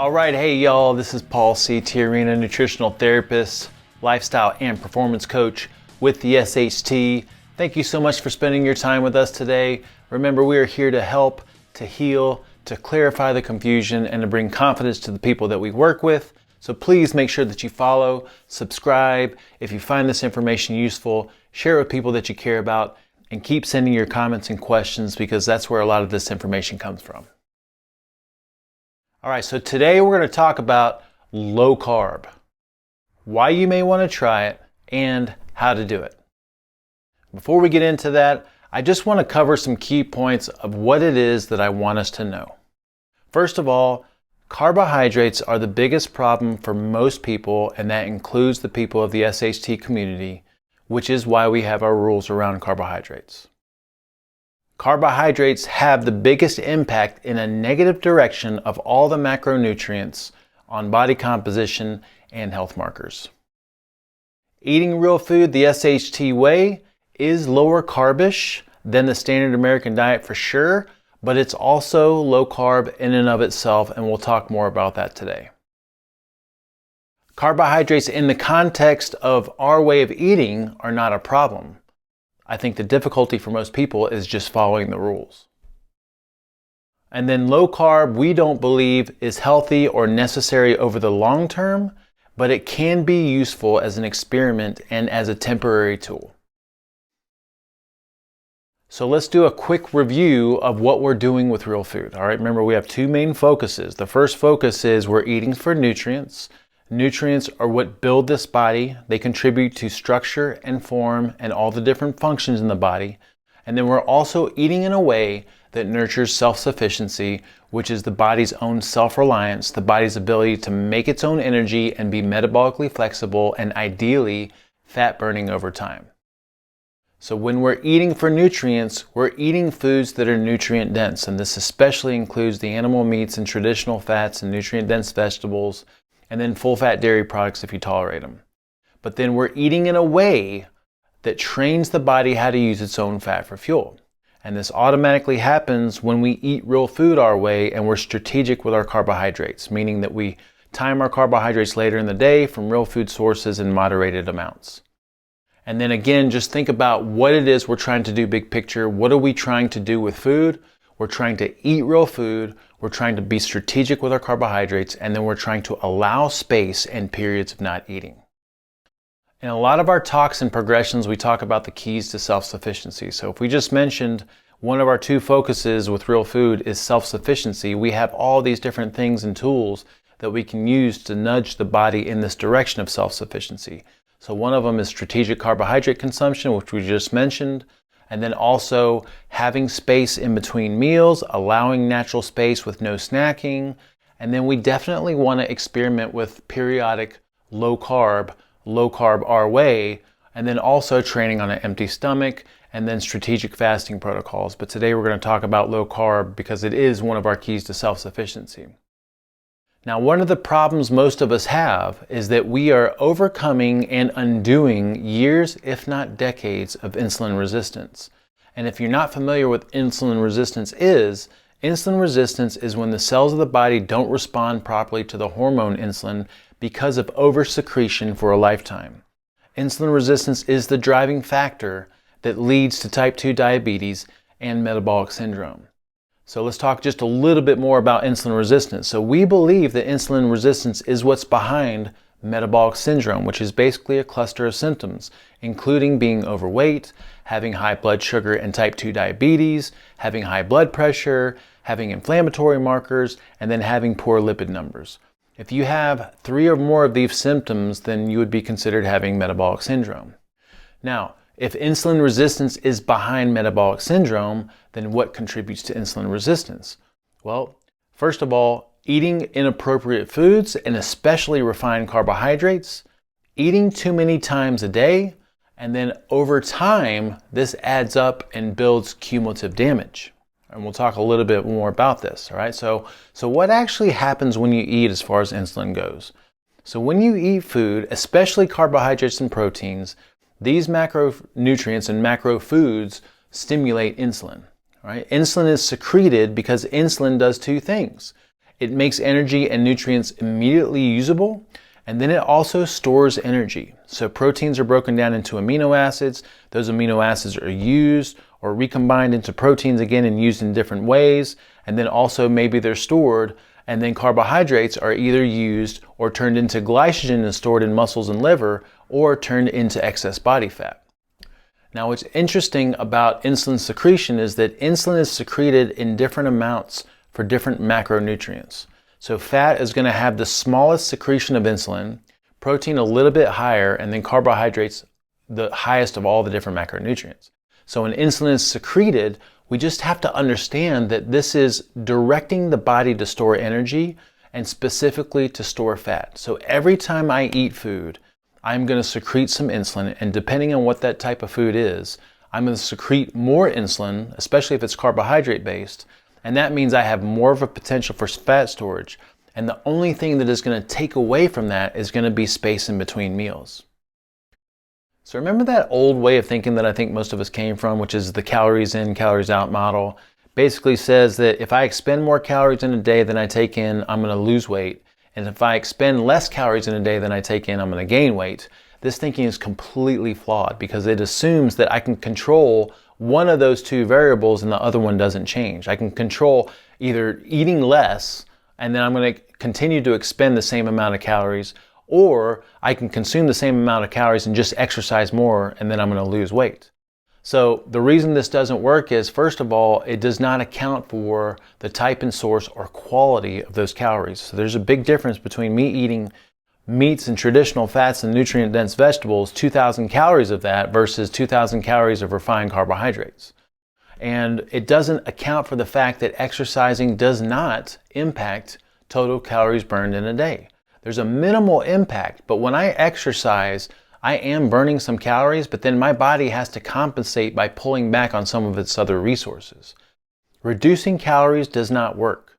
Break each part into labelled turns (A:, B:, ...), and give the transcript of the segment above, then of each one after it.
A: Alright, hey y'all, this is Paul C. Tiarina, nutritional therapist, lifestyle and performance coach with the SHT. Thank you so much for spending your time with us today. Remember, we are here to help, to heal, to clarify the confusion, and to bring confidence to the people that we work with. So please make sure that you follow, subscribe. If you find this information useful, share it with people that you care about, and keep sending your comments and questions because that's where a lot of this information comes from. All right, so today we're going to talk about low carb, why you may want to try it, and how to do it. Before we get into that, I just want to cover some key points of what it is that I want us to know. First of all, carbohydrates are the biggest problem for most people, and that includes the people of the SHT community, which is why we have our rules around carbohydrates. Carbohydrates have the biggest impact in a negative direction of all the macronutrients on body composition and health markers. Eating real food the SHT way is lower carbish than the standard American diet for sure, but it's also low carb in and of itself, and we'll talk more about that today. Carbohydrates in the context of our way of eating are not a problem. I think the difficulty for most people is just following the rules. And then low carb, we don't believe is healthy or necessary over the long term, but it can be useful as an experiment and as a temporary tool. So let's do a quick review of what we're doing with real food. All right, remember we have two main focuses. The first focus is we're eating for nutrients. Nutrients are what build this body. They contribute to structure and form and all the different functions in the body. And then we're also eating in a way that nurtures self-sufficiency, which is the body's own self-reliance, the body's ability to make its own energy and be metabolically flexible and ideally fat burning over time. So when we're eating for nutrients, we're eating foods that are nutrient dense, and this especially includes the animal meats and traditional fats and nutrient dense vegetables, and then full-fat dairy products if you tolerate them. But then we're eating in a way that trains the body how to use its own fat for fuel. And this automatically happens when we eat real food our way and we're strategic with our carbohydrates, meaning that we time our carbohydrates later in the day from real food sources in moderated amounts. And then again, just think about what it is we're trying to do big picture. What are we trying to do with food? We're trying to eat real food. We're trying to be strategic with our carbohydrates, and then we're trying to allow space and periods of not eating. In a lot of our talks and progressions, we talk about the keys to self-sufficiency. So if we just mentioned one of our two focuses with real food is self-sufficiency, we have all these different things and tools that we can use to nudge the body in this direction of self-sufficiency. So one of them is strategic carbohydrate consumption, which we just mentioned. And then also having space in between meals, allowing natural space with no snacking. And then we definitely want to experiment with periodic low carb our way, and then also training on an empty stomach, and then strategic fasting protocols. But today we're going to talk about low carb because it is one of our keys to self-sufficiency. Now, one of the problems most of us have is that we are overcoming and undoing years, if not decades, of insulin resistance. And if you're not familiar with insulin resistance is when the cells of the body don't respond properly to the hormone insulin because of oversecretion for a lifetime. Insulin resistance is the driving factor that leads to type 2 diabetes and metabolic syndrome. So let's talk just a little bit more about insulin resistance. So we believe that insulin resistance is what's behind metabolic syndrome, which is basically a cluster of symptoms, including being overweight, having high blood sugar and type 2 diabetes, having high blood pressure, having inflammatory markers, and then having poor lipid numbers. If you have 3 or more of these symptoms, then you would be considered having metabolic syndrome. Now, if insulin resistance is behind metabolic syndrome, then what contributes to insulin resistance? Well, first of all, eating inappropriate foods and especially refined carbohydrates, eating too many times a day, and then over time, this adds up and builds cumulative damage. And we'll talk a little bit more about this, all right? So what actually happens when you eat as far as insulin goes? So when you eat food, especially carbohydrates and proteins, these macronutrients and macro foods stimulate insulin, right? Insulin is secreted because insulin does two things. It makes energy and nutrients immediately usable, and then it also stores energy. So proteins are broken down into amino acids. Those amino acids are used or recombined into proteins again and used in different ways. And then also maybe they're stored, and then carbohydrates are either used or turned into glycogen and stored in muscles and liver, or turned into excess body fat. Now, what's interesting about insulin secretion is that insulin is secreted in different amounts for different macronutrients. So fat is going to have the smallest secretion of insulin, protein a little bit higher, and then carbohydrates the highest of all the different macronutrients. So when insulin is secreted, we just have to understand that this is directing the body to store energy and specifically to store fat. So every time I eat food, I'm going to secrete some insulin, and depending on what that type of food is, I'm going to secrete more insulin, especially if it's carbohydrate based, and that means I have more of a potential for fat storage. And the only thing that is going to take away from that is going to be space in between meals. So remember that old way of thinking that I think most of us came from, which is the calories in, calories out model. Basically says that if I expend more calories in a day than I take in, I'm going to lose weight. And if I expend less calories in a day than I take in, I'm going to gain weight. This thinking is completely flawed because it assumes that I can control one of those two variables and the other one doesn't change. I can control either eating less and then I'm going to continue to expend the same amount of calories, or I can consume the same amount of calories and just exercise more and then I'm going to lose weight. So the reason this doesn't work is, first of all, it does not account for the type and source or quality of those calories. So there's a big difference between me eating meats and traditional fats and nutrient-dense vegetables, 2,000 calories of that versus 2,000 calories of refined carbohydrates. And it doesn't account for the fact that exercising does not impact total calories burned in a day. There's a minimal impact, but when I exercise, I am burning some calories, but then my body has to compensate by pulling back on some of its other resources. Reducing calories does not work.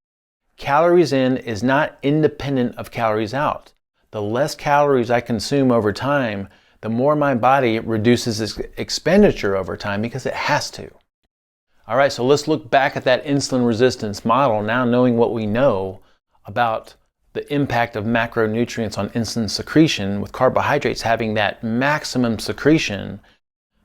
A: Calories in is not independent of calories out. The less calories I consume over time, the more my body reduces its expenditure over time because it has to. All right, so let's look back at that insulin resistance model now, knowing what we know about the impact of macronutrients on insulin secretion, with carbohydrates having that maximum secretion.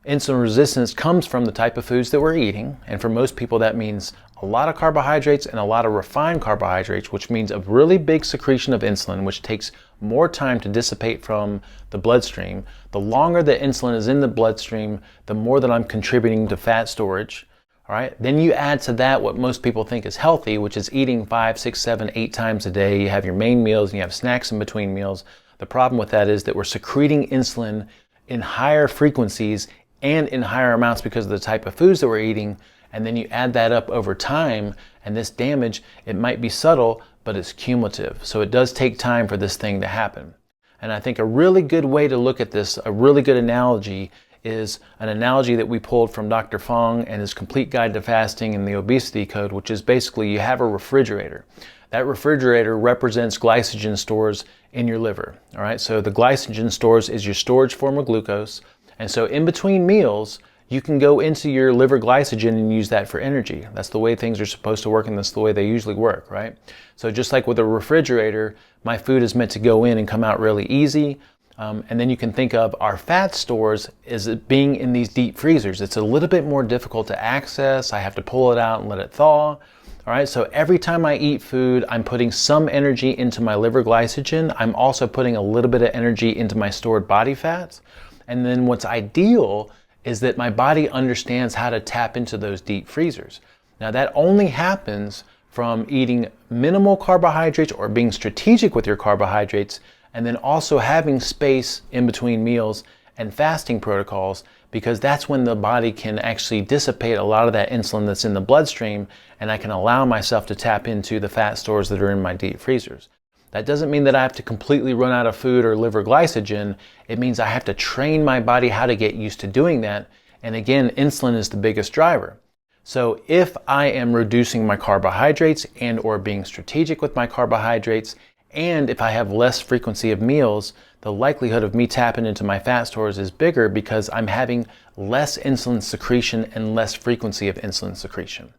A: Insulin resistance comes from the type of foods that we're eating, and for most people that means a lot of carbohydrates and a lot of refined carbohydrates, which means a really big secretion of insulin, which takes more time to dissipate from the bloodstream. The longer the insulin is in the bloodstream, the more that I'm contributing to fat storage. All right. Then you add to that what most people think is healthy, which is eating 5, 6, 7, 8 times a day. You have your main meals and you have snacks in between meals. The problem with that is that we're secreting insulin in higher frequencies and in higher amounts because of the type of foods that we're eating. And then you add that up over time, and this damage, it might be subtle, but it's cumulative. So it does take time for this thing to happen. And I think a really good way to look at this, a really good analogy, is an analogy that we pulled from Dr. Fung and his Complete Guide to Fasting and the Obesity Code, which is basically you have a refrigerator. That refrigerator represents glycogen stores in your liver. All right, so the glycogen stores is your storage form of glucose. And so in between meals, you can go into your liver glycogen and use that for energy. That's the way things are supposed to work, and that's the way they usually work, right? So just like with a refrigerator, my food is meant to go in and come out really easy. And then you can think of our fat stores as it being in these deep freezers. It's a little bit more difficult to access. I have to pull it out and let it thaw. All right, so every time I eat food, I'm putting some energy into my liver glycogen. I'm also putting a little bit of energy into my stored body fats. And then what's ideal is that my body understands how to tap into those deep freezers. Now that only happens from eating minimal carbohydrates or being strategic with your carbohydrates, and then also having space in between meals and fasting protocols, because that's when the body can actually dissipate a lot of that insulin that's in the bloodstream, and I can allow myself to tap into the fat stores that are in my deep freezers. That doesn't mean that I have to completely run out of food or liver glycogen. It means I have to train my body how to get used to doing that. And again, insulin is the biggest driver. So if I am reducing my carbohydrates and or being strategic with my carbohydrates, and if I have less frequency of meals, the likelihood of me tapping into my fat stores is bigger because I'm having less insulin secretion and less frequency of insulin secretion.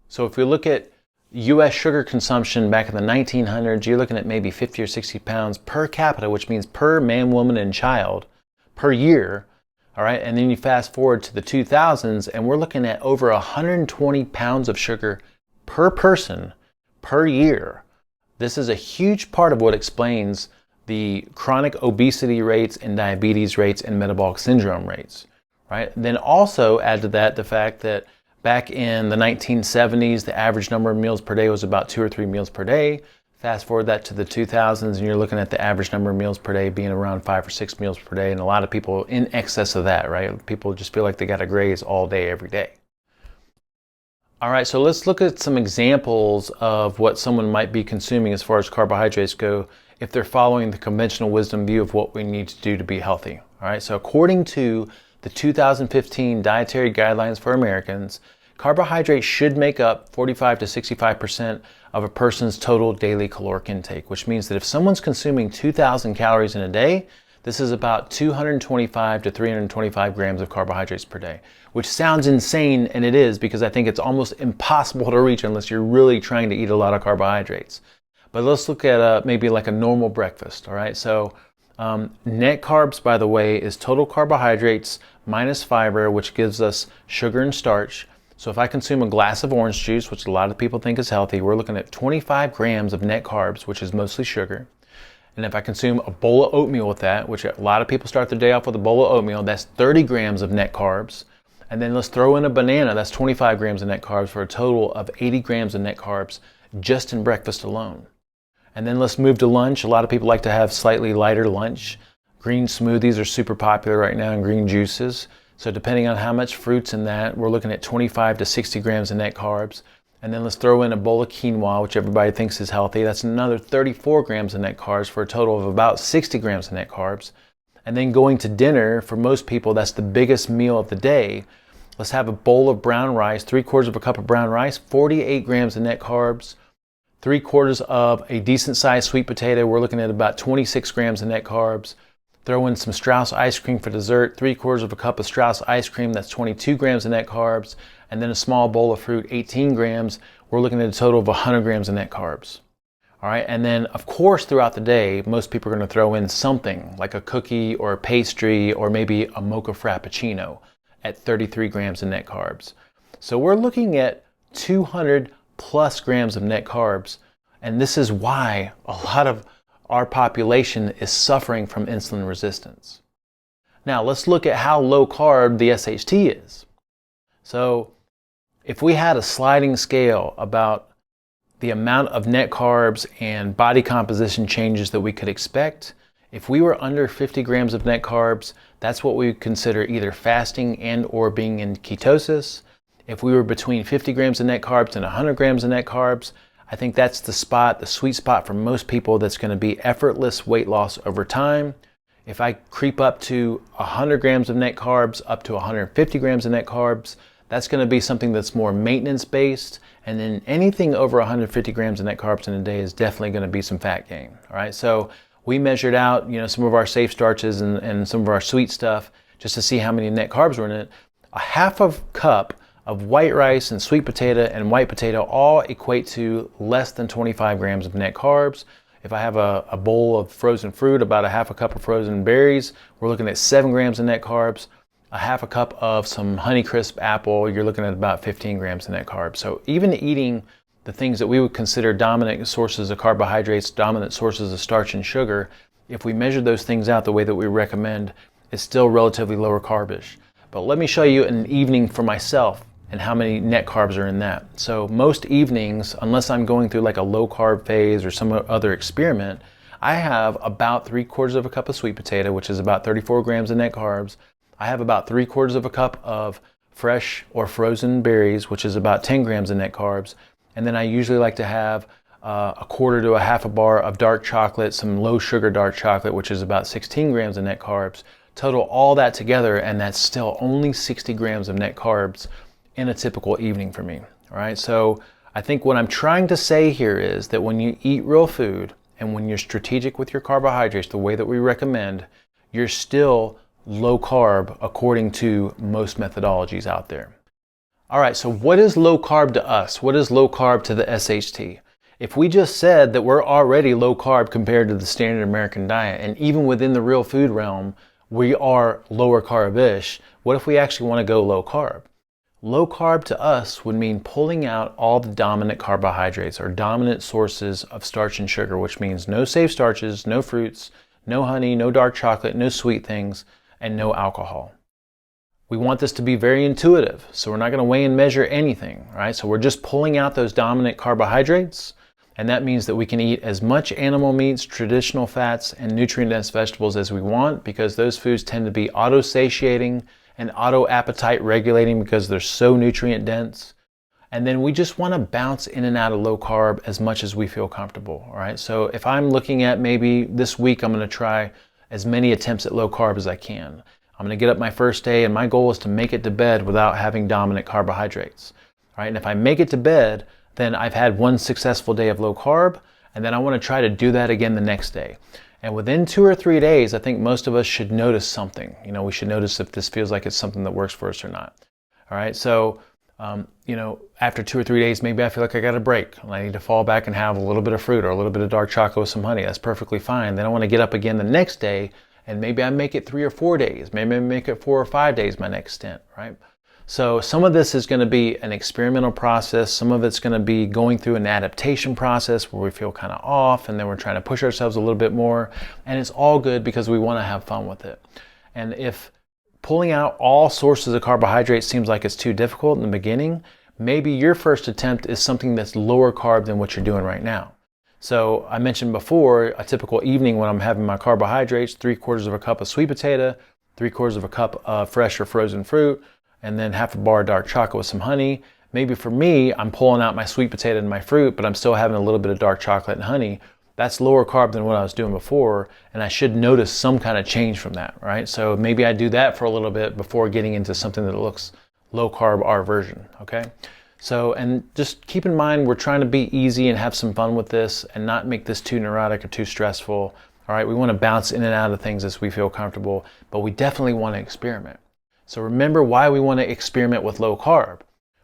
A: So if we look at US sugar consumption back in the 1900s, you're looking at maybe 50 or 60 pounds per capita, which means per man, woman, and child per year. All right, and then you fast forward to the 2000s, and we're looking at over 120 pounds of sugar per person per year. This is a huge part of what explains the chronic obesity rates and diabetes rates and metabolic syndrome rates, right? Then also add to that the fact that back in the 1970s, the average number of meals per day was about 2 or 3 meals per day. Fast forward that to the 2000s, and you're looking at the average number of meals per day being around 5 or 6 meals per day, and a lot of people in excess of that, right? People just feel like they got to graze all day, every day. All right, so let's look at some examples of what someone might be consuming as far as carbohydrates go if they're following the conventional wisdom view of what we need to do to be healthy. All right, so according to the 2015 Dietary Guidelines for Americans, carbohydrates should make up 45 to 65% of a person's total daily caloric intake, which means that if someone's consuming 2,000 calories in a day, this is about 225 to 325 grams of carbohydrates per day, which sounds insane, and it is, because I think it's almost impossible to reach unless you're really trying to eat a lot of carbohydrates. But let's look at maybe like a normal breakfast, all right? So net carbs, by the way, is total carbohydrates minus fiber, which gives us sugar and starch. So if I consume a glass of orange juice, which a lot of people think is healthy, we're looking at 25 grams of net carbs, which is mostly sugar. And if I consume a bowl of oatmeal with that, which a lot of people start their day off with a bowl of oatmeal, that's 30 grams of net carbs. And then let's throw in a banana, that's 25 grams of net carbs, for a total of 80 grams of net carbs just in breakfast alone. And then let's move to lunch. A lot of people like to have slightly lighter lunch. Green smoothies are super popular right now, and green juices. So depending on how much fruit's in that, we're looking at 25 to 60 grams of net carbs. And then let's throw in a bowl of quinoa, which everybody thinks is healthy. That's another 34 grams of net carbs for a total of about 60 grams of net carbs. And then going to dinner, for most people, that's the biggest meal of the day. Let's have a bowl of brown rice, 3/4 of a cup of brown rice, 48 grams of net carbs. 3/4 of a decent sized sweet potato, we're looking at about 26 grams of net carbs. Throw in some Strauss ice cream for dessert, 3/4 of a cup of Strauss ice cream, that's 22 grams of net carbs. And then a small bowl of fruit, 18 grams. We're looking at a total of 100 grams of net carbs. All right, and then of course throughout the day, most people are going to throw in something like a cookie or a pastry or maybe a mocha frappuccino at 33 grams of net carbs. So we're looking at 200 plus grams of net carbs, and this is why a lot of our population is suffering from insulin resistance. Now let's look at how low carb the SHT is. So if we had a sliding scale about the amount of net carbs and body composition changes that we could expect, if we were under 50 grams of net carbs, that's what we would consider either fasting and or being in ketosis. If we were between 50 grams of net carbs and 100 grams of net carbs, I think that's the spot, the sweet spot for most people that's going to be effortless weight loss over time. If I creep up to 100 grams of net carbs, up to 150 grams of net carbs, that's going to be something that's more maintenance based. And then anything over 150 grams of net carbs in a day is definitely going to be some fat gain. All right. So we measured out, some of our safe starches and some of our sweet stuff just to see how many net carbs were in it. A half a cup of white rice and sweet potato and white potato all equate to less than 25 grams of net carbs. If I have a bowl of frozen fruit, about a half a cup of frozen berries, we're looking at 7 grams of net carbs. A half a cup of some Honeycrisp apple, you're looking at about 15 grams of net carbs. So even eating the things that we would consider dominant sources of carbohydrates, dominant sources of starch and sugar, if we measure those things out the way that we recommend, it's still relatively lower carbish. But let me show you an evening for myself and how many net carbs are in that. So most evenings, unless I'm going through like a low carb phase or some other experiment, I have about 3/4 of a cup of sweet potato, which is about 34 grams of net carbs. I have about 3/4 of a cup of fresh or frozen berries, which is about 10 grams of net carbs. And then I usually like to have a quarter to a half a bar of dark chocolate, some low sugar dark chocolate, which is about 16 grams of net carbs. Total all that together, and that's still only 60 grams of net carbs in a typical evening for me. All right. So I think what I'm trying to say here is that when you eat real food and when you're strategic with your carbohydrates, the way that we recommend, you're still low carb according to most methodologies out there. All right, so what is low carb to us? What is low carb to the SHT? If we just said that we're already low carb compared to the standard American diet, and even within the real food realm, we are lower carb-ish, what if we actually want to go low carb? Low carb to us would mean pulling out all the dominant carbohydrates or dominant sources of starch and sugar, which means no safe starches, no fruits, no honey, no dark chocolate, no sweet things, and no alcohol. We want this to be very intuitive, so we're not going to weigh and measure anything, right? So we're just pulling out those dominant carbohydrates, and that means that we can eat as much animal meats, traditional fats, and nutrient-dense vegetables as we want, because those foods tend to be auto-satiating and auto-appetite regulating because they're so nutrient-dense. And then we just want to bounce in and out of low carb as much as we feel comfortable, all right? So if I'm looking at maybe this week, I'm going to try as many attempts at low carb as I can. I'm going to get up my first day, and my goal is to make it to bed without having dominant carbohydrates. Right? And if I make it to bed, then I've had one successful day of low carb, and then I want to try to do that again the next day. And within 2 or 3 days, I think most of us should notice something. We should notice if this feels like it's something that works for us or not. All right, so after 2 or 3 days, maybe I feel like I got a break, and I need to fall back and have a little bit of fruit or a little bit of dark chocolate with some honey. That's perfectly fine. Then I want to get up again the next day, and maybe I make it 3 or 4 days. Maybe I make it 4 or 5 days my next stint, right? So some of this is going to be an experimental process. Some of it's going to be going through an adaptation process where we feel kind of off, and then we're trying to push ourselves a little bit more. And it's all good because we want to have fun with it. And if pulling out all sources of carbohydrates seems like it's too difficult in the beginning, maybe your first attempt is something that's lower carb than what you're doing right now. So I mentioned before, a typical evening when I'm having my carbohydrates, 3/4 of a cup of sweet potato, 3/4 of a cup of fresh or frozen fruit, and then half a bar of dark chocolate with some honey. Maybe for me, I'm pulling out my sweet potato and my fruit, but I'm still having a little bit of dark chocolate and honey. That's lower carb than what I was doing before, and I should notice some kind of change from that, right? So maybe I do that for a little bit before getting into something that looks low carb, our version, okay? So, and just keep in mind, we're trying to be easy and have some fun with this and not make this too neurotic or too stressful. All right, we want to bounce in and out of things as we feel comfortable, but we definitely want to experiment. So remember why we want to experiment with low carb.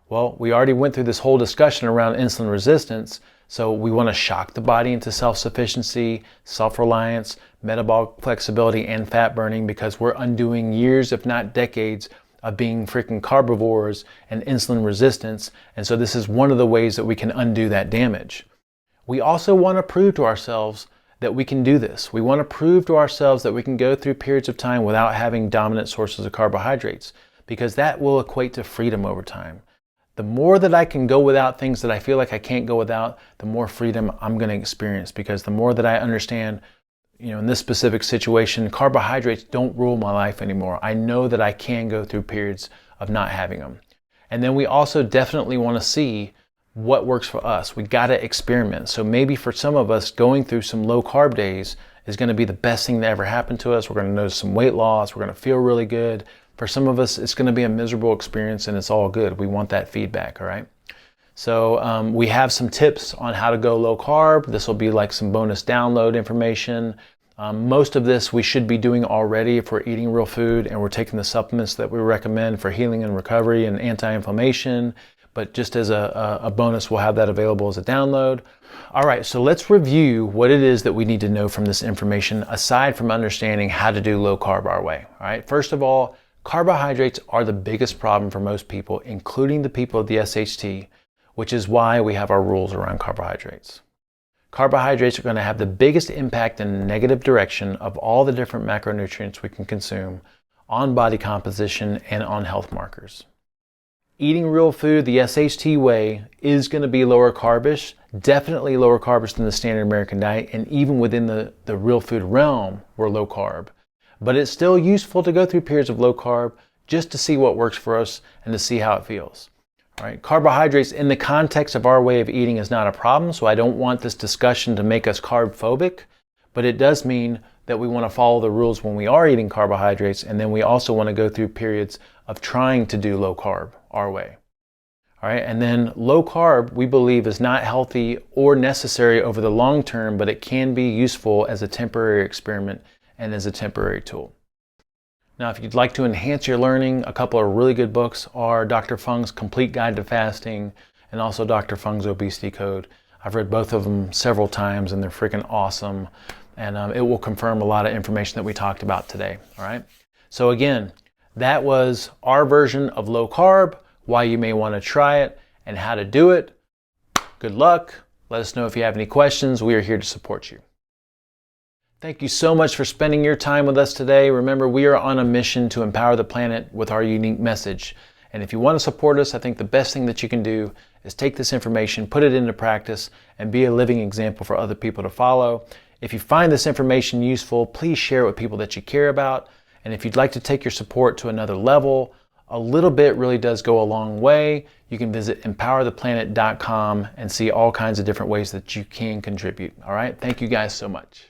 A: Well, we already went through this whole discussion around insulin resistance. So we want to shock the body into self-sufficiency, self-reliance, metabolic flexibility, and fat burning, because we're undoing years, if not decades, of being freaking carbivores and insulin resistance. And so this is one of the ways that we can undo that damage. We also want to prove to ourselves that we can do this. We want to prove to ourselves that we can go through periods of time without having dominant sources of carbohydrates, because that will equate to freedom over time. The more that I can go without things that I feel like I can't go without, the more freedom I'm going to experience, because the more that I understand, in this specific situation, carbohydrates don't rule my life anymore. I know that I can go through periods of not having them. And then we also definitely want to see what works for us. We got to experiment. So maybe for some of us, going through some low carb days is going to be the best thing that ever happened to us. We're going to notice some weight loss. We're going to feel really good. For some of us, it's going to be a miserable experience, and it's all good. We want that feedback, all right? So we have some tips on how to go low carb. This will be like some bonus download information. Most of this we should be doing already if we're eating real food and we're taking the supplements that we recommend for healing and recovery and anti-inflammation. But just as a bonus, we'll have that available as a download. All right, so let's review what it is that we need to know from this information, aside from understanding how to do low carb our way. All right, first of all, carbohydrates are the biggest problem for most people, including the people of the SHT, which is why we have our rules around carbohydrates. Carbohydrates are going to have the biggest impact in a negative direction of all the different macronutrients we can consume on body composition and on health markers. Eating real food the SHT way is going to be lower carbish, definitely lower carbish than the standard American diet, and even within the real food realm, we're low carb. But it's still useful to go through periods of low carb just to see what works for us and to see how it feels. All right, carbohydrates in the context of our way of eating is not a problem, so I don't want this discussion to make us carb phobic, but it does mean that we want to follow the rules when we are eating carbohydrates, and then we also want to go through periods of trying to do low carb our way. All right, and then low carb, we believe, is not healthy or necessary over the long term, but it can be useful as a temporary experiment and as a temporary tool. Now, if you'd like to enhance your learning, a couple of really good books are Dr. Fung's Complete Guide to Fasting and also Dr. Fung's Obesity Code. I've read both of them several times and they're freaking awesome. And it will confirm a lot of information that we talked about today. All right. So again, that was our version of low carb, why you may want to try it and how to do it. Good luck. Let us know if you have any questions. We are here to support you. Thank you so much for spending your time with us today. Remember, we are on a mission to empower the planet with our unique message. And if you want to support us, I think the best thing that you can do is take this information, put it into practice, and be a living example for other people to follow. If you find this information useful, please share it with people that you care about. And if you'd like to take your support to another level, a little bit really does go a long way. You can visit empowertheplanet.com and see all kinds of different ways that you can contribute. All right. Thank you guys so much.